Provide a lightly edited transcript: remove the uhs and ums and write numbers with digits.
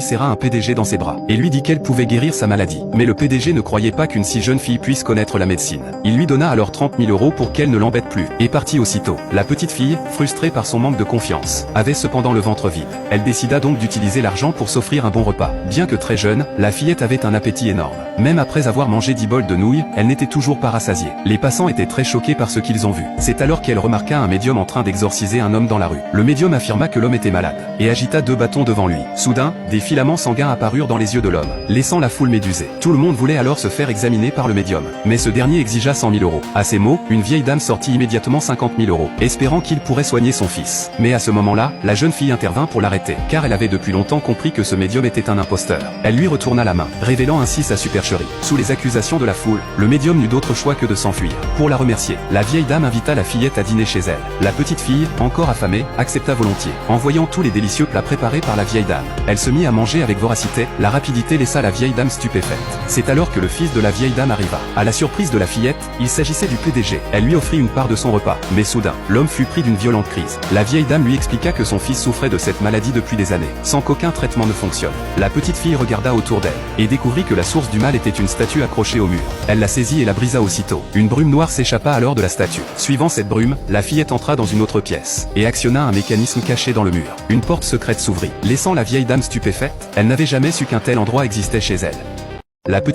serra un PDG dans ses bras et lui dit qu'elle pouvait guérir sa maladie. Mais le PDG ne croyait pas qu'une si jeune fille puisse connaître la médecine. Il lui donna alors 30 000 € pour qu'elle ne l'embête plus et partit aussitôt. La petite fille, frustrée par son manque de confiance, avait cependant le ventre vide. Elle décida donc d'utiliser l'argent pour s'offrir un bon repas. Bien que très jeune, la fillette avait un appétit énorme. Même après avoir mangé 10 bols de nouilles, elle n'était toujours pas rassasiée. Les passants étaient très choqués par ce qu'ils ont vu. C'est alors qu'elle remarqua un médium en train d'exorciser un homme dans la rue. Le médium affirma que l'homme était malade et agita 2 bâtons devant lui. Soudain, des filaments sanguins apparurent dans les yeux de l'homme, laissant la foule médusée. Tout le monde voulait alors se faire examiner par le médium, mais ce dernier exigea 100 000 €. À ces mots, une vieille dame sortit immédiatement 50 000 €, espérant qu'il pourrait soigner son fils. Mais à ce moment-là, la jeune fille intervint pour l'arrêter, car elle avait depuis longtemps compris que ce médium était un imposteur. Elle lui retourna la main, révélant ainsi sa supercherie. Sous les accusations de la foule, le médium n'eut d'autre choix que de s'enfuir. Pour la remercier, la vieille dame invita la fillette à dîner chez elle. La petite fille, encore affamée, accepta volontiers. En voyant tous les délicieux plats préparés par la vieille dame, elle se mit à manger avec voracité. La rapidité laissa la vieille dame stupéfaite. C'est alors que le fils de la vieille dame arriva. À la surprise de la fillette, il s'agissait du PDG. Elle lui offrit une part de son repas. Mais soudain, l'homme fut pris d'une violente crise. La vieille dame lui expliqua que son fils souffrait de cette maladie depuis des années, sans qu'aucun traitement ne fonctionne. La petite fille regarda autour d'elle et découvrit que la source du mal était une statue accrochée au mur. Elle la saisit et la brisa aussitôt. Une brume noire s'échappa alors de la statue. Suivant cette brume, la fillette entra dans une autre pièce et actionna un mécanisme caché dans le mur. Une porte secrète s'ouvrit, laissant la vieille dame stupéfaite. Elle n'avait jamais su qu'un tel endroit existait chez elle. La petite